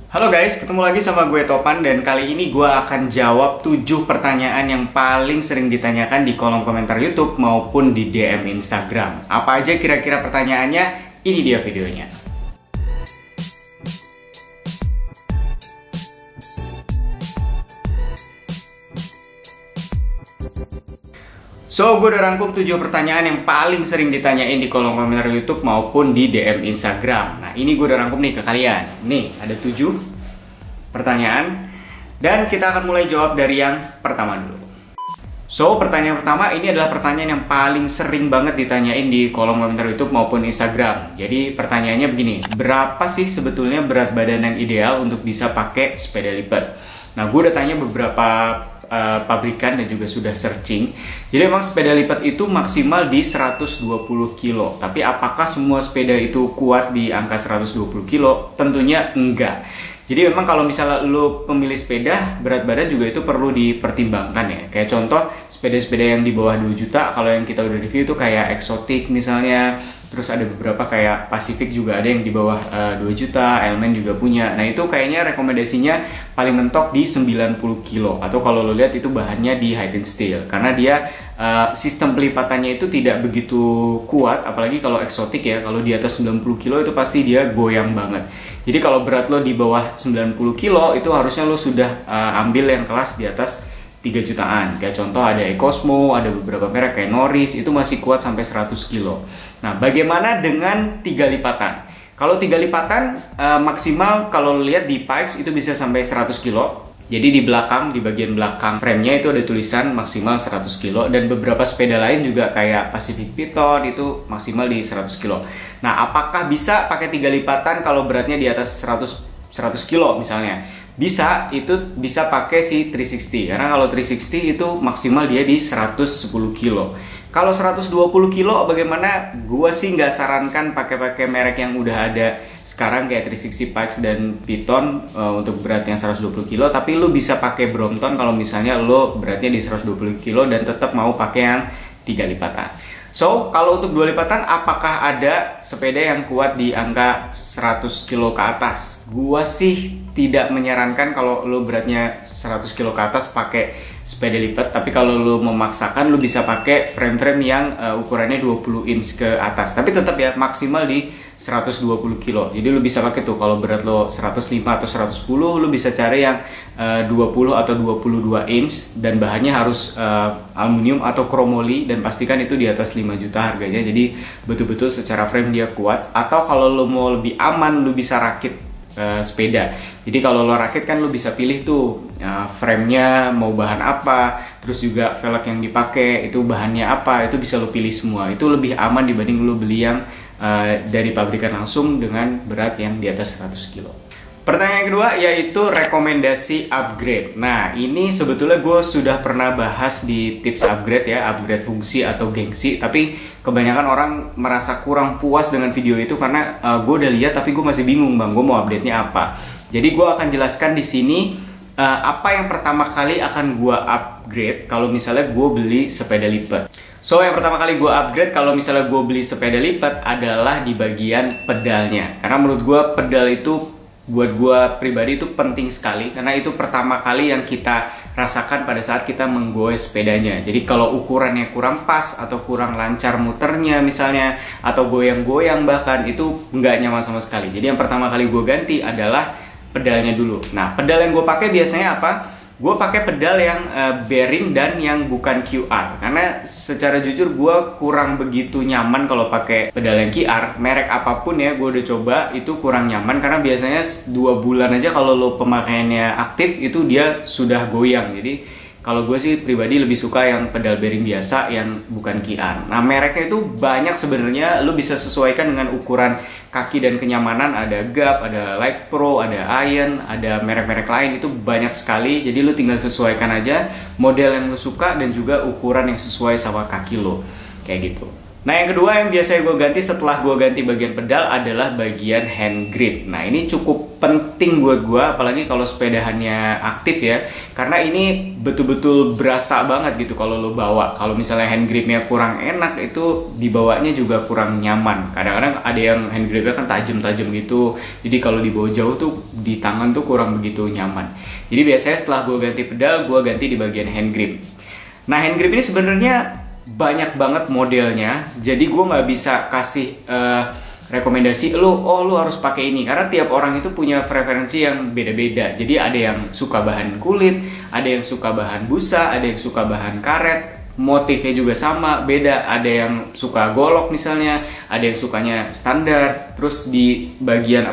Halo guys, ketemu lagi sama gue Topan dan kali ini gue akan jawab 7 pertanyaan yang paling sering ditanyakan di kolom komentar YouTube maupun di DM Instagram. Apa aja kira-kira pertanyaannya? Ini dia videonya. So, gue udah rangkum 7 pertanyaan yang paling sering ditanyain di kolom komentar YouTube maupun di DM Instagram. Nah, ini gue udah rangkum nih ke kalian. Nih, ada 7 pertanyaan. Dan kita akan mulai jawab dari yang pertama dulu. So, pertanyaan pertama ini adalah pertanyaan yang paling sering banget ditanyain di kolom komentar YouTube maupun Instagram. Jadi, pertanyaannya begini. Berapa sih sebetulnya berat badan yang ideal untuk bisa pakai sepeda lipat? Nah, gue udah tanya beberapa pabrikan dan juga sudah searching. Jadi memang sepeda lipat itu maksimal di 120 kilo. Tapi apakah semua sepeda itu kuat di angka 120 kilo? Tentunya enggak. Jadi memang kalau misalnya lo pemilih sepeda, berat badan juga itu perlu dipertimbangkan ya. Kayak contoh sepeda-sepeda yang di bawah 2 juta, kalau yang kita udah review itu kayak Exotic misalnya. Terus ada beberapa kayak Pacific juga ada yang di bawah 2 juta, Elemen juga punya. Nah itu kayaknya rekomendasinya paling mentok di 90 kilo. Atau kalau lo lihat itu bahannya di Hyden Steel. Karena dia sistem pelipatannya itu tidak begitu kuat. Apalagi kalau Exotic ya, kalau di atas 90 kilo itu pasti dia goyang banget. Jadi kalau berat lo di bawah 90 kilo itu harusnya lo sudah ambil yang kelas di atas 3 jutaan. Kayak contoh ada Ecosmo, ada beberapa merek kayak Norris, itu masih kuat sampai 100 kilo. Nah, bagaimana dengan 3 lipatan? Kalau 3 lipatan maksimal kalau lihat di Pikes itu bisa sampai 100 kilo. Jadi di belakang, di bagian belakang frame-nya itu ada tulisan maksimal 100 kilo. Dan beberapa sepeda lain juga kayak Pacific Piton itu maksimal di 100 kilo. Nah, apakah bisa pakai 3 lipatan kalau beratnya di atas 100 kilo misalnya? Bisa, itu bisa pakai si 360. Karena kalau 360 itu maksimal dia di 110 kilo. Kalau 120 kilo bagaimana? Gua sih nggak sarankan pakai merek yang udah ada sekarang kayak 360 Pikes dan Piton untuk berat yang 120 kilo. Tapi lu bisa pakai Brompton kalau misalnya lu beratnya di 120 kilo dan tetap mau pakai yang 3 lipatan. So, kalau untuk 2 lipatan, apakah ada sepeda yang kuat di angka 100 kilo ke atas? Gua sih tidak menyarankan kalau lo beratnya 100 kilo ke atas pakai sepeda lipat. Tapi kalau lo memaksakan, lo bisa pakai frame-frame yang ukurannya 20 inch ke atas. Tapi tetap ya maksimal di 120 kilo. Jadi lo bisa pakai tuh kalau berat lo 105 atau 110, lo bisa cari yang 20 atau 22 inch dan bahannya harus aluminium atau kromoli dan pastikan itu di atas 5 juta harganya. Jadi betul-betul secara frame dia kuat. Atau kalau lo mau lebih aman, lo bisa rakit sepeda. Jadi kalau lo rakit kan lo bisa pilih tuh frame-nya mau bahan apa, terus juga velg yang dipakai itu bahannya apa, itu bisa lo pilih semua. Itu lebih aman dibanding lo beli yang dari pabrikan langsung dengan berat yang di atas 100 kilo. Pertanyaan kedua yaitu rekomendasi upgrade. Nah, ini sebetulnya gue sudah pernah bahas di tips upgrade ya, upgrade fungsi atau gengsi. Tapi kebanyakan orang merasa kurang puas dengan video itu karena gue udah lihat tapi gue masih bingung bang, gue mau update-nya apa. Jadi gue akan jelaskan di sini apa yang pertama kali akan gue upgrade kalau misalnya gue beli sepeda lipat. So, yang pertama kali gue upgrade kalau misalnya gue beli sepeda lipat adalah di bagian pedalnya. Karena menurut gue pedal itu buat gue pribadi itu penting sekali. Karena itu pertama kali yang kita rasakan pada saat kita menggoes sepedanya. Jadi kalau ukurannya kurang pas atau kurang lancar muternya misalnya, atau goyang-goyang bahkan, itu nggak nyaman sama sekali. Jadi yang pertama kali gue ganti adalah pedalnya dulu. Nah, pedal yang gue pakai biasanya apa? Gue pakai pedal yang bearing dan yang bukan QR. Karena secara jujur gue kurang begitu nyaman kalau pakai pedal yang QR. Merek apapun ya gue udah coba itu kurang nyaman. Karena biasanya 2 bulan aja kalau lo pemakaiannya aktif itu dia sudah goyang. Jadi kalau gue sih pribadi lebih suka yang pedal bearing biasa yang bukan QR. Nah, mereknya itu banyak sebenarnya. Lo bisa sesuaikan dengan ukuran kaki dan kenyamanan. Ada Gap, ada Light Pro, ada Iron, ada merek-merek lain. Itu banyak sekali. Jadi lo tinggal sesuaikan aja model yang lo suka dan juga ukuran yang sesuai sama kaki lo. Kayak gitu. Nah, yang kedua yang biasanya gue ganti setelah gue ganti bagian pedal adalah bagian hand grip. Nah, ini cukup penting buat gua, apalagi kalau sepedahannya aktif ya, karena ini betul-betul berasa banget gitu kalau lo bawa. Kalau misalnya hand gripnya kurang enak, itu dibawanya juga kurang nyaman. Kadang-kadang ada yang hand gripnya kan tajam-tajam gitu, jadi kalau dibawa jauh tuh di tangan tuh kurang begitu nyaman. Jadi biasanya setelah gua ganti pedal, gua ganti di bagian hand grip. Nah, hand grip ini sebenarnya banyak banget modelnya, jadi gue nggak bisa kasih rekomendasi lu harus pakai ini, karena tiap orang itu punya preferensi yang beda-beda. Jadi ada yang suka bahan kulit, ada yang suka bahan busa, ada yang suka bahan karet, motifnya juga sama, beda. Ada yang suka golok misalnya, ada yang sukanya standar. Terus di bagian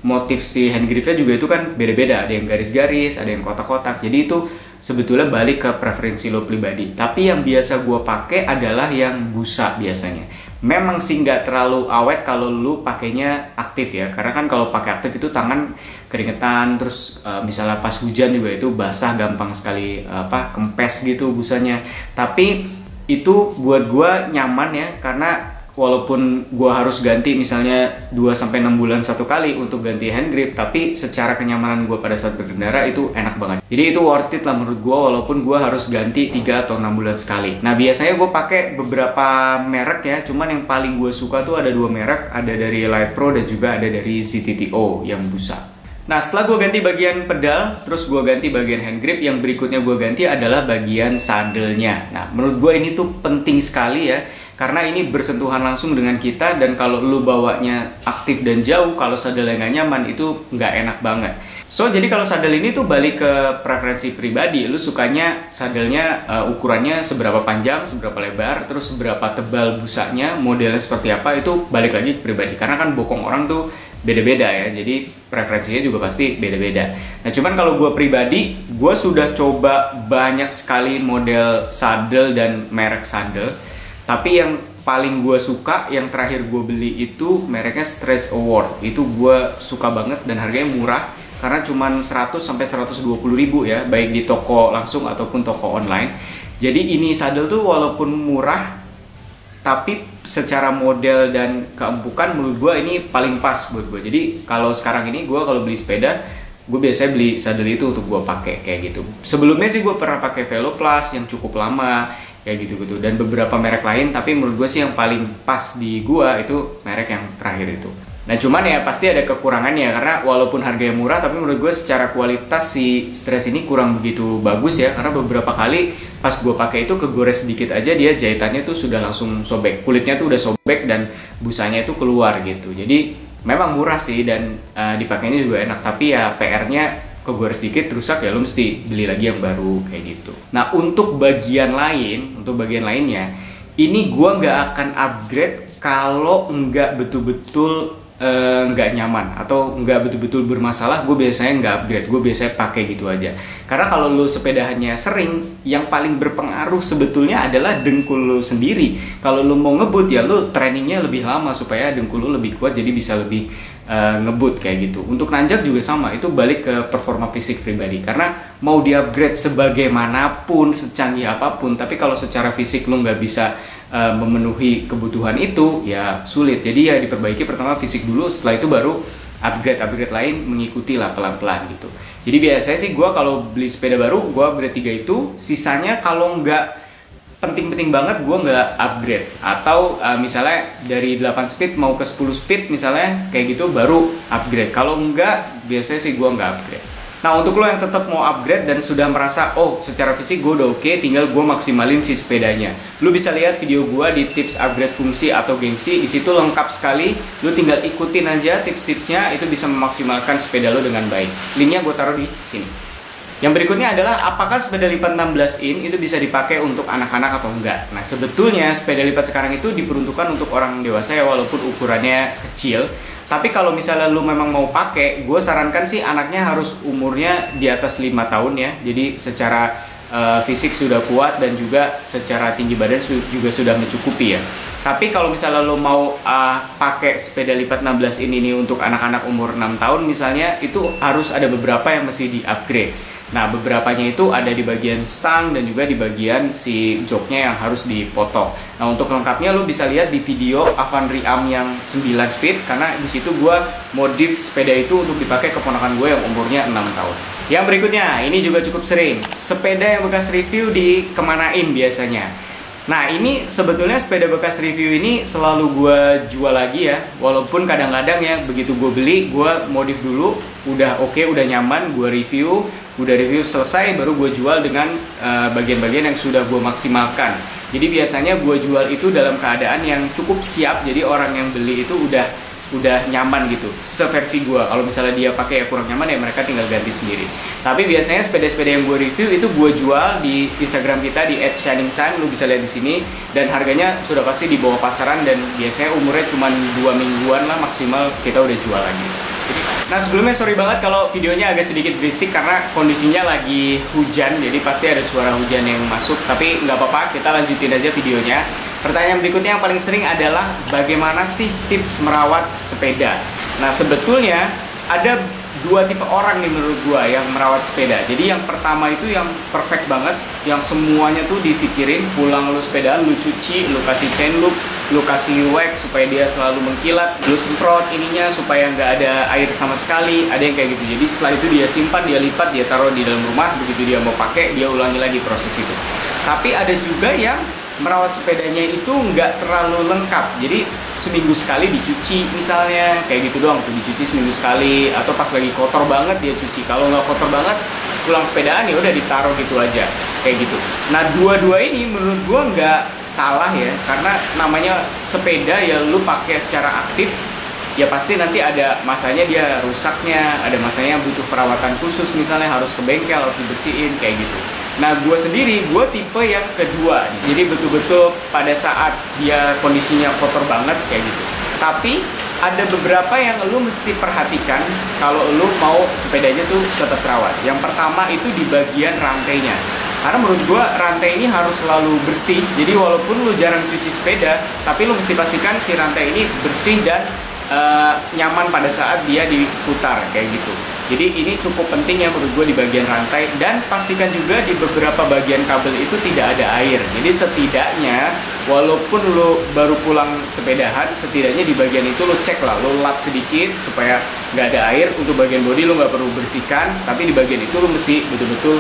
motif si hand gripnya juga itu kan beda-beda, ada yang garis-garis, ada yang kotak-kotak. Jadi itu sebetulnya balik ke preferensi lo pribadi. Tapi yang biasa gue pakai adalah yang busa biasanya. Memang sih nggak terlalu awet kalau lu pakainya aktif ya, karena kan kalau pakai aktif itu tangan keringetan, terus misalnya pas hujan juga itu basah, gampang sekali kempes gitu busanya. Tapi itu buat gue nyaman ya, karena walaupun gua harus ganti misalnya 2-6 bulan satu kali untuk ganti hand grip, tapi secara kenyamanan gua pada saat berkendara itu enak banget. Jadi itu worth it lah menurut gua, walaupun gua harus ganti 3 atau 6 bulan sekali. Nah, biasanya gua pakai beberapa merek ya, cuman yang paling gua suka tuh ada 2 merek, ada dari Light Pro dan juga ada dari ZTTO yang busa. Nah, setelah gue ganti bagian pedal, terus gue ganti bagian hand grip, yang berikutnya gue ganti adalah bagian sadelnya. Nah, menurut gue ini tuh penting sekali ya, karena ini bersentuhan langsung dengan kita, dan kalau lu bawanya aktif dan jauh, kalau sadelnya nggak nyaman itu nggak enak banget. So, jadi kalau sadel ini tuh balik ke preferensi pribadi. Lu sukanya sadelnya ukurannya seberapa panjang, seberapa lebar, terus seberapa tebal busanya, modelnya seperti apa, itu balik lagi ke pribadi. Karena kan bokong orang tuh beda-beda ya, jadi preferensinya juga pasti beda-beda. Nah, cuman kalau gue pribadi, gue sudah coba banyak sekali model sadel dan merek sadel. Tapi yang paling gue suka, yang terakhir gue beli itu mereknya Stress Award. Itu gue suka banget dan harganya murah, karena cuman 100 sampai 120 ribu ya, baik di toko langsung ataupun toko online. Jadi ini sadel tuh walaupun murah, tapi secara model dan keempukan menurut gue ini paling pas buat gue. Jadi kalau sekarang ini gue kalau beli sepeda, gue biasanya beli sadel itu untuk gue pakai kayak gitu. Sebelumnya sih gue pernah pakai Velo Plus yang cukup lama kayak gitu-gitu, dan beberapa merek lain, tapi menurut gue sih yang paling pas di gue itu merek yang terakhir itu. Nah, cuman ya pasti ada kekurangannya, karena walaupun harganya murah, tapi menurut gue secara kualitas si Stress ini kurang begitu bagus ya, karena beberapa kali pas gue pakai itu kegores sedikit aja, dia jahitannya tuh sudah langsung sobek, kulitnya tuh udah sobek dan busanya itu keluar gitu. Jadi memang murah sih, dan dipakainya juga enak, tapi ya PR-nya kegores sedikit rusak ya, lo mesti beli lagi yang baru kayak gitu. Nah, untuk bagian lainnya, ini gue nggak akan upgrade kalau nggak betul-betul nggak nyaman atau nggak betul-betul bermasalah. Gue biasanya nggak upgrade, gue biasanya pakai gitu aja. Karena kalau lo sepedahannya sering, yang paling berpengaruh sebetulnya adalah dengkul lo sendiri. Kalau lo mau ngebut ya lo trainingnya lebih lama supaya dengkul lo lebih kuat, jadi bisa lebih ngebut kayak gitu. Untuk nanjak juga sama, itu balik ke performa fisik pribadi. Karena mau di-upgrade sebagaimanapun, secanggih apapun, tapi kalau secara fisik lo nggak bisa memenuhi kebutuhan itu, ya sulit. Jadi ya diperbaiki pertama fisik dulu, setelah itu baru upgrade lain mengikuti lah pelan-pelan gitu. Jadi biasanya sih gue kalau beli sepeda baru, gue upgrade 3 itu, sisanya kalau nggak penting-penting banget gue nggak upgrade. Atau misalnya dari 8 speed mau ke 10 speed misalnya, kayak gitu baru upgrade. Kalau nggak, biasanya sih gue nggak upgrade. Nah, untuk lo yang tetap mau upgrade dan sudah merasa, oh secara fisik gue udah oke, tinggal gue maksimalin si sepedanya, lo bisa lihat video gue di tips upgrade fungsi atau gengsi. Di situ lengkap sekali, lo tinggal ikutin aja tips-tipsnya, itu bisa memaksimalkan sepeda lo dengan baik. Linknya gue taruh di sini. Yang berikutnya adalah apakah sepeda lipat 16 in itu bisa dipakai untuk anak-anak atau enggak. Nah, sebetulnya sepeda lipat sekarang itu diperuntukkan untuk orang dewasa ya, walaupun ukurannya kecil. Tapi kalau misalnya lu memang mau pakai, gue sarankan sih anaknya harus umurnya di atas 5 tahun ya. Jadi secara fisik sudah kuat dan juga secara tinggi badan juga sudah mencukupi ya. Tapi kalau misalnya lo mau pakai sepeda lipat 16 in ini untuk anak-anak umur 6 tahun misalnya, itu harus ada beberapa yang mesti di-upgrade. Nah, beberapanya itu ada di bagian stang dan juga di bagian si joknya yang harus dipotong. Nah, untuk lengkapnya lu bisa lihat di video Avan Riam yang 9 speed, karena di situ gua modif sepeda itu untuk dipakai keponakan gue yang umurnya 6 tahun. Yang berikutnya, ini juga cukup sering. Sepeda yang bekas review dikemanain biasanya. Nah, ini sebetulnya sepeda bekas review ini selalu gue jual lagi ya. Walaupun kadang-kadang ya begitu gue beli, gue modif dulu, udah oke, udah nyaman, gue review. Udah review selesai, baru gue jual dengan bagian-bagian yang sudah gue maksimalkan. Jadi biasanya gue jual itu dalam keadaan yang cukup siap, jadi orang yang beli itu udah nyaman gitu, seversi gue. Kalau misalnya dia pakai ya kurang nyaman, ya mereka tinggal ganti sendiri. Tapi biasanya sepeda-sepeda yang gue review itu gue jual di Instagram kita di @shiningsun, lu bisa lihat di sini. Dan harganya sudah pasti di bawah pasaran, dan biasanya umurnya cuma 2 mingguan lah maksimal kita udah jual lagi. Nah, sebelumnya sorry banget kalau videonya agak sedikit berisik karena kondisinya lagi hujan, jadi pasti ada suara hujan yang masuk. Tapi nggak apa-apa, kita lanjutin aja videonya. Pertanyaan berikutnya yang paling sering adalah bagaimana sih tips merawat sepeda? Nah, sebetulnya ada dua tipe orang nih menurut gua yang merawat sepeda. Jadi yang pertama itu yang perfect banget, yang semuanya tuh dipikirin. Pulang lu sepedaan, lu cuci, lu kasih chain loop, lu kasih wax supaya dia selalu mengkilat, lu semprot ininya supaya nggak ada air sama sekali. Ada yang kayak gitu. Jadi setelah itu dia simpan, dia lipat, dia taruh di dalam rumah. Begitu dia mau pakai, dia ulangi lagi proses itu. Tapi ada juga yang merawat sepedanya itu nggak terlalu lengkap. Jadi seminggu sekali dicuci misalnya, kayak gitu doang tuh, dicuci seminggu sekali, atau pas lagi kotor banget dia cuci. Kalau nggak kotor banget, pulang sepedaan ya udah ditaruh gitu aja, kayak gitu. Nah, dua-dua ini menurut gua nggak salah ya, karena namanya sepeda ya lu pakai secara aktif, ya pasti nanti ada masanya dia rusaknya, ada masanya butuh perawatan khusus, misalnya harus ke bengkel, harus dibersihin, kayak gitu. Nah, gue sendiri, gue tipe yang kedua. Jadi betul-betul pada saat dia kondisinya kotor banget, kayak gitu. Tapi ada beberapa yang lu mesti perhatikan kalau lu mau sepedanya tuh tetap terawat. Yang pertama itu di bagian rantainya. Karena menurut gue rantai ini harus selalu bersih. Jadi walaupun lu jarang cuci sepeda, tapi lu mesti pastikan si rantai ini bersih dan nyaman pada saat dia diputar, kayak gitu. Jadi ini cukup penting ya menurut gue di bagian rantai. Dan pastikan juga di beberapa bagian kabel itu tidak ada air. Jadi setidaknya walaupun lo baru pulang sepedahan, setidaknya di bagian itu lo cek lah, lo lap sedikit supaya nggak ada air. Untuk bagian bodi lo nggak perlu bersihkan, tapi di bagian itu lo mesti betul-betul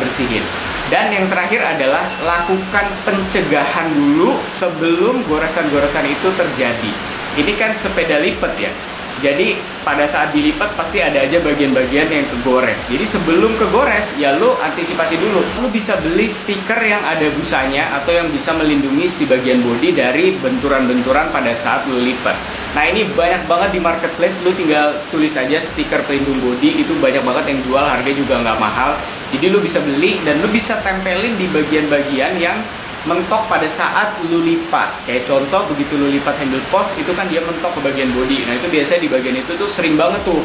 bersihin. Dan yang terakhir adalah lakukan pencegahan dulu sebelum goresan-goresan itu terjadi. Ini kan sepeda lipat ya. Jadi pada saat dilipat pasti ada aja bagian-bagian yang kegores. Jadi sebelum kegores ya lo antisipasi dulu. Lo bisa beli stiker yang ada busanya atau yang bisa melindungi si bagian bodi dari benturan-benturan pada saat lo lipat. Nah, ini banyak banget di marketplace. Lo tinggal tulis aja stiker pelindung bodi, itu banyak banget yang jual, harganya juga nggak mahal. Jadi lo bisa beli dan lo bisa tempelin di bagian-bagian yang mentok pada saat lu lipat. Kayak contoh, begitu lu lipat handle post itu kan dia mentok ke bagian bodi. Nah, itu biasanya di bagian itu tuh sering banget tuh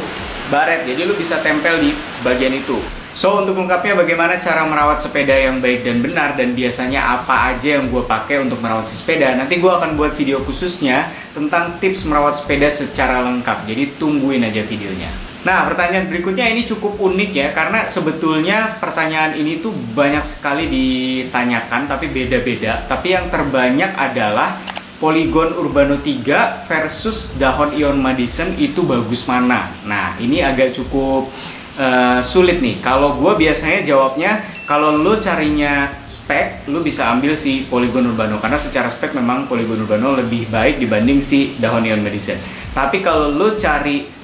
baret. Jadi lu bisa tempel di bagian itu. So, untuk lengkapnya bagaimana cara merawat sepeda yang baik dan benar, dan biasanya apa aja yang gue pakai untuk merawat sepeda, nanti gue akan buat video khususnya tentang tips merawat sepeda secara lengkap. Jadi tungguin aja videonya. Nah, pertanyaan berikutnya ini cukup unik ya, karena sebetulnya pertanyaan ini tuh banyak sekali ditanyakan, tapi beda-beda. Tapi yang terbanyak adalah Polygon Urbano 3 versus Dahon Ion Madison itu bagus mana? Nah, ini agak cukup sulit nih. Kalau gue biasanya jawabnya, kalau lo carinya spek, lo bisa ambil si Polygon Urbano, karena secara spek memang Polygon Urbano lebih baik dibanding si Dahon Ion Madison. Tapi kalau lo cari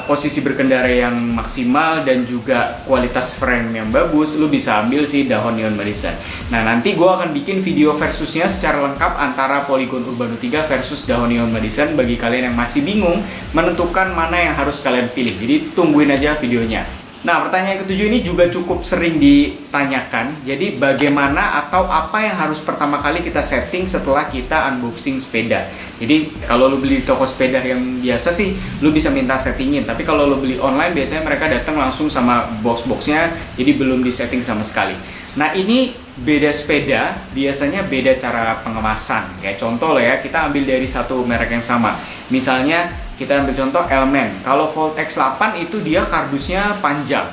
posisi berkendara yang maksimal dan juga kualitas frame yang bagus, lu bisa ambil si Dahon Ion Madison. Nah, nanti gue akan bikin video versusnya secara lengkap antara Polygon Urbano 3 versus Dahon Ion Madison bagi kalian yang masih bingung menentukan mana yang harus kalian pilih. Jadi tungguin aja videonya. Nah, pertanyaan ketujuh ini juga cukup sering ditanyakan. Jadi bagaimana atau apa yang harus pertama kali kita setting setelah kita unboxing sepeda? Jadi kalau lu beli di toko sepeda yang biasa sih, lu bisa minta settingin. Tapi kalau lu beli online, biasanya mereka datang langsung sama box-boxnya, jadi belum disetting sama sekali. Nah, ini beda sepeda, biasanya beda cara pengemasan. Kayak contoh lah ya, kita ambil dari satu merek yang sama. Misalnya kita ambil contoh Elmen. Kalau Volt X8 itu dia kardusnya panjang.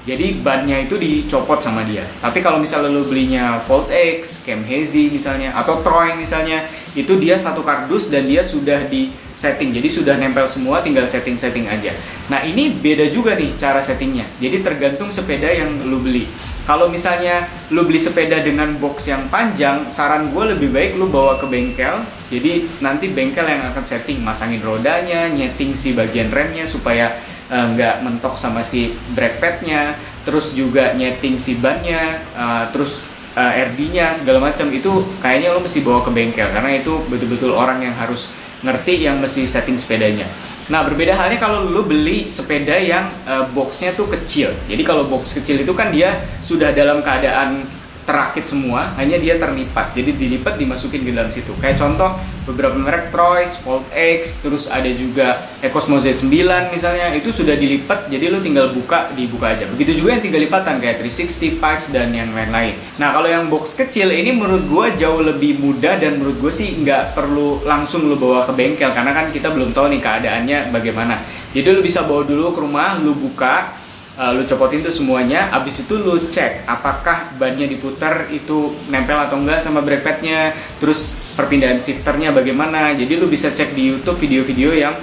Jadi bannya itu dicopot sama dia. Tapi kalau misalnya lo belinya Volt X, Cam Hazy misalnya, atau Troy misalnya, itu dia satu kardus dan dia sudah di setting. Jadi sudah nempel semua, tinggal setting-setting aja. Nah ini beda juga nih cara settingnya. Jadi tergantung sepeda yang lo beli. Kalau misalnya lo beli sepeda dengan box yang panjang, saran gue lebih baik lo bawa ke bengkel. Jadi nanti bengkel yang akan setting, masangin rodanya, nyeting si bagian remnya supaya nggak mentok sama si brake padnya, terus juga nyeting si bannya, terus RD-nya segala macam. Itu kayaknya lo mesti bawa ke bengkel karena itu betul-betul orang yang harus ngerti, yang mesti setting sepedanya. Nah berbeda halnya kalau lo beli sepeda yang boxnya tuh kecil. Jadi kalau box kecil itu kan dia sudah dalam keadaan terakit semua, hanya dia terlipat. Jadi dilipat dimasukin ke dalam situ. Kayak contoh beberapa merek Troy, Volt X, terus ada juga Ecosmo Z9 misalnya, itu sudah dilipat. Jadi lo tinggal dibuka aja. Begitu juga yang 3 lipatan kayak 360, Pikes dan yang lain-lain. Nah kalau yang box kecil ini menurut gue jauh lebih mudah, dan menurut gue sih nggak perlu langsung lo bawa ke bengkel karena kan kita belum tahu nih keadaannya bagaimana. Jadi lo bisa bawa dulu ke rumah, lo buka, lu copotin tuh semuanya, abis itu lu cek apakah bannya diputar itu nempel atau enggak sama brake padnya, terus perpindahan shifternya bagaimana. Jadi lu bisa cek di YouTube video-video yang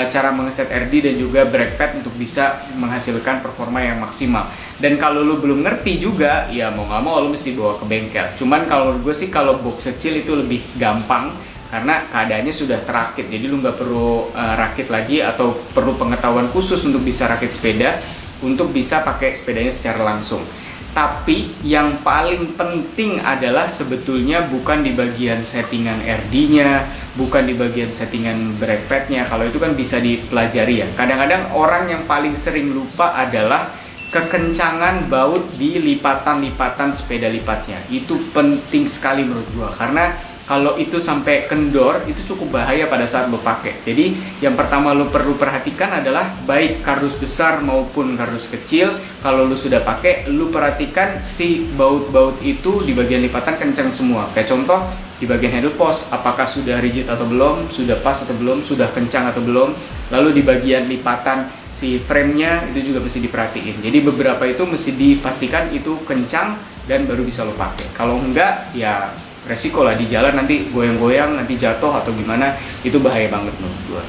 cara mengeset RD dan juga brake pad untuk bisa menghasilkan performa yang maksimal. Dan kalau lu belum ngerti juga, ya mau nggak mau lu mesti bawa ke bengkel. Cuman kalau gue sih kalau box kecil itu lebih gampang karena keadaannya sudah terakit, jadi lu nggak perlu rakit lagi atau perlu pengetahuan khusus untuk bisa rakit sepeda untuk bisa pakai sepedanya secara langsung. Tapi yang paling penting adalah sebetulnya bukan di bagian settingan RD-nya, bukan di bagian settingan brake pad-nya. Kalau itu kan bisa dipelajari ya. Kadang-kadang orang yang paling sering lupa adalah kekencangan baut di lipatan-lipatan sepeda lipatnya. Itu penting sekali menurut gua, karena kalau itu sampai kendor, itu cukup bahaya pada saat lo pakai. Jadi yang pertama lo perlu perhatikan adalah baik kardus besar maupun kardus kecil. Kalau lo sudah pakai, lo perhatikan si baut-baut itu di bagian lipatan kencang semua. Kayak contoh di bagian handle post, apakah sudah rigid atau belum, sudah pas atau belum, sudah kencang atau belum. Lalu di bagian lipatan si frame-nya itu juga mesti diperhatiin. Jadi beberapa itu mesti dipastikan itu kencang dan baru bisa lo pakai. Kalau enggak, ya resiko lah di jalan nanti goyang-goyang, nanti jatuh atau gimana, itu bahaya banget menurut gue.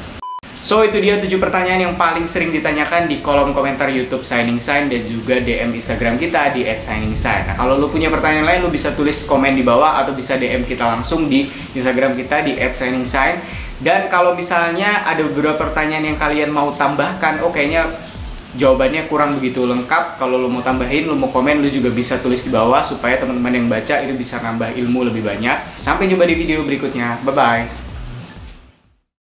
So itu dia 7 pertanyaan yang paling sering ditanyakan di kolom komentar YouTube Shining Shine dan juga DM Instagram kita di @ShiningShine. Nah kalau lu punya pertanyaan lain, lu bisa tulis komen di bawah atau bisa DM kita langsung di Instagram kita di @ShiningShine. Dan kalau misalnya ada beberapa pertanyaan yang kalian mau tambahkan, oh kayaknya jawabannya kurang begitu lengkap, kalau lo mau tambahin, lo mau komen, lo juga bisa tulis di bawah supaya teman-teman yang baca itu bisa nambah ilmu lebih banyak. Sampai jumpa di video berikutnya, bye-bye.